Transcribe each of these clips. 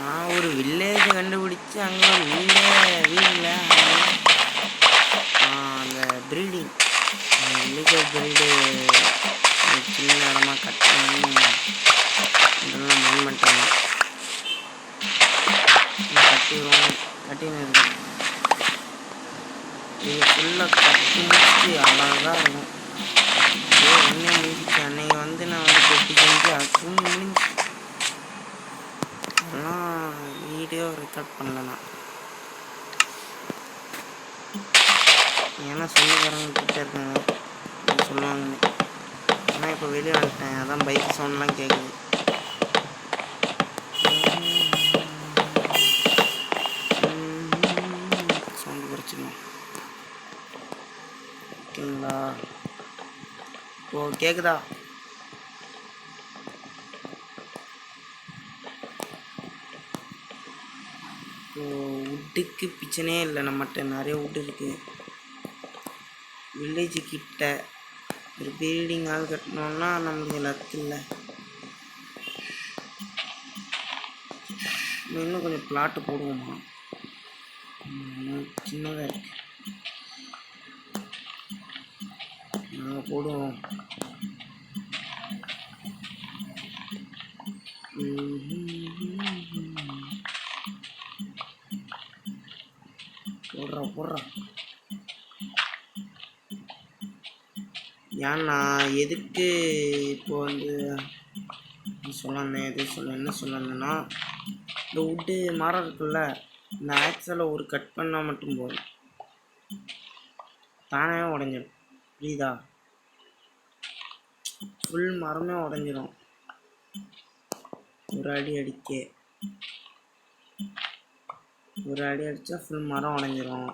நான் ஒரு வில்லேஜ் கண்டுபிடிச்சி அங்கே ஒரு வீடில் அந்த ப்ரீடிங் வில்லேஜ் ப்ரீடு சின்ன இடமா கட்டணும் இதெல்லாம் மைண்ட் பண்ணிட்டாங்க. கட்டின்னு இருக்கு. இது ஃபுல்லாக கட்டி முடிச்சு அழகாக இருக்கும். ஒன்றே முடிஞ்சிச்சு. அன்னைக்கு வந்து நான் வந்து கொட்டி செஞ்சு அதுவும் முடிஞ்சு அதெல்லாம் வீடியோ ரெக்கார்ட் பண்ணலண்ணா. ஏன்னா சொல்லிக்காரங்க கிட்ட இருக்காங்க சொல்லுவாங்கன்னு. ஆனால் இப்போ வெளியே வந்துட்டேன். அதான் பைக் சவுண்ட்லாம் கேட்குது. சவுண்டு குறைச்சிக்கணும். ஓகேங்களா? ஓ கேட்குதா? வுட்டுக்கு பிரச்சனையே இல்லை. நம்மகிட்ட நிறைய வுட்டு இருக்குது. வில்லேஜு கிட்ட ஒரு பில்டிங் ஆள் கட்டணும்னா நம்மளுக்கு லக்கு இல்லை. இன்னும் கொஞ்சம் பிளாட்டு போடுவோமா? சின்னதாக இருக்கு. நாங்கள் போடுவோம். போடுறா ஏன்னா எதுக்கு இப்போ வந்து என்ன சொல்லணும்னா இந்த வுட்டு மரம் இருக்குல்ல, இந்த ஆக்சலை ஒரு கட் பண்ணால் மட்டும் போதும், தானே உடஞ்சிடும். புரியுதா? ஃபுல் மரமே உடஞ்சிடும் ஒரு அடி அடித்தா ஃபுல் மரம் உடஞ்சிரும்.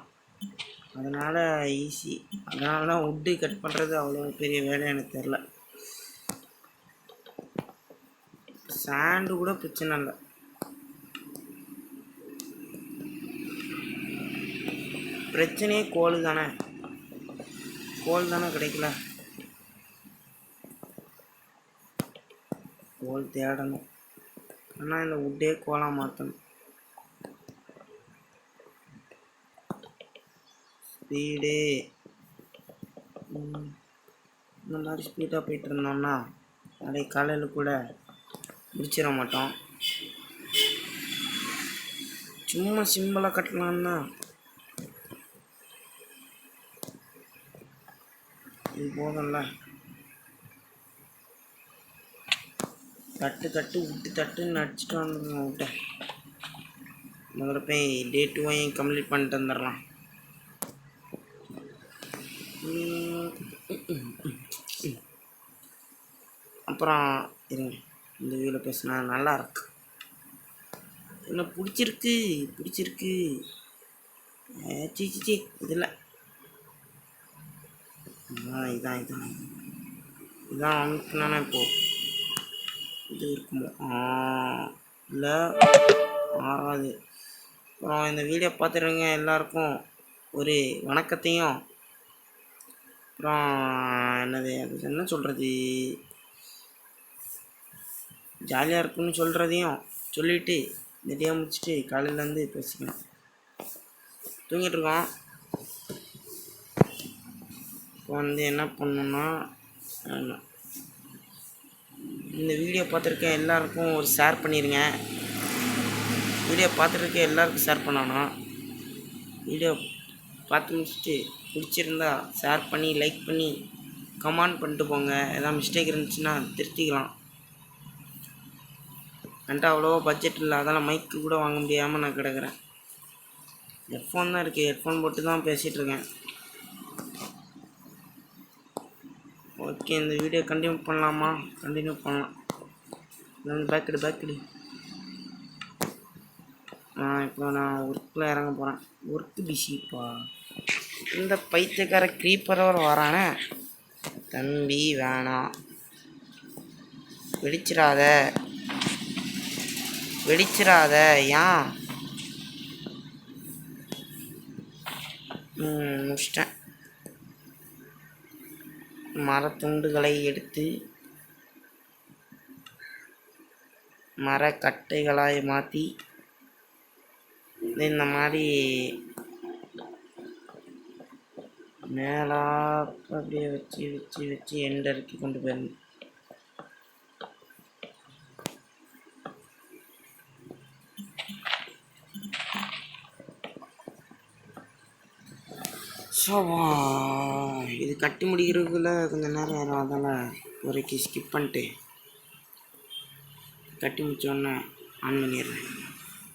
அதனால் ஈஸி. அதனால தான் வுட்டு கட் பண்ணுறது அவ்வளோ பெரிய வேலை எனக்கு தெரில. சாண்டு கூட பிரச்சனை இல்லை. பிரச்சனையே கோல் தானே கிடைக்கல. கோல் தேடணும். ஆனால் இந்த வுட்டே கோலாக மாற்றணும். ஸ்பீடு இந்த மாதிரி ஸ்பீடாக போயிட்டு இருந்தோம்னா நாளைக்கு காலையில் கூட முடிச்சிட மாட்டோம். சும்மா சிம்பிளாக கட்டலான்னா இது போகல. தட்டு விட்டு தட்டுன்னு அடிச்சுட்டு வந்துடுங்க. விட்ட முதல்ல போய் டே 2 கம்ப்ளீட் பண்ணிட்டு வந்துடலாம். அப்புறம் இருங்க, இந்த வீடியோவில் பேசினா நல்லா இருக்கு. என்ன பிடிச்சிருக்கு சீ இதில் இதான் அனுப்புனானே. இப்போ இது இருக்குமோ? இல்லை 6வது. அப்புறம் இந்த வீடியோ பார்த்துருங்க. எல்லாருக்கும் ஒரு வணக்கத்தையும், அப்புறம் என்னது அது என்ன சொல்கிறது, ஜாலியாக இருக்குன்னு சொல்கிறதையும் சொல்லிவிட்டு இந்த டே முடிச்சுட்டு காலையிலேருந்து பேசிக்கலாம். தூங்கிட்டுருக்கோம். இப்போ வந்து என்ன பண்ணணுன்னா, இந்த வீடியோ பார்த்துருக்க எல்லாருக்கும் ஒரு ஷேர் பண்ணிடுங்க. வீடியோ பார்த்துருக்க எல்லாருக்கும் ஷேர் பண்ணணும். வீடியோ பார்த்து முடிச்சுட்டு பிடிச்சிருந்தா ஷேர் பண்ணி லைக் பண்ணி கமெண்ட் பண்ணிட்டு போங்க. எதாவது மிஸ்டேக் இருந்துச்சுன்னா திருத்திக்கலாம். என்கிட்ட அவ்வளோ பட்ஜெட் இல்லை. அதெல்லாம் மைக்கு கூட வாங்க முடியாமல் நான் கிடக்கிறேன். ஹெட்ஃபோன் தான் இருக்குது. ஹெட்ஃபோன் போட்டு தான் பேசிகிட்ருக்கேன். ஓகே, இந்த வீடியோ கண்டினியூ பண்ணலாமா? கண்டினியூ பண்ணலாம். இது வந்து பேக்கடி. இப்போ நான் ஒர்க்கில் இறங்க போகிறேன். ஒர்க்கு பிஸிப்பா. இந்த பைத்தியக்கார க்ரீப்பரோட வரானே. தம்பி வேணாம், வெடிச்சிடாத ஏன்? முடிச்சிட்டேன். மரத்துண்டுகளை எடுத்து மரக்கட்டைகளாய் மாற்றி இந்த மாதிரி மேலாக்க அப்படியே வச்சு வச்சு வச்சு எண்ட் இறக்கி கொண்டு போயிடணும். ஷோவா இது கட்டி முடிக்கிறதுக்குள்ள கொஞ்சம் நேரம் ஆயிரும். அதனால் வரைக்கும் ஸ்கிப் பண்ணிட்டு கட்டி முடிச்சோடனே ஆன் பண்ணிடுறேன்.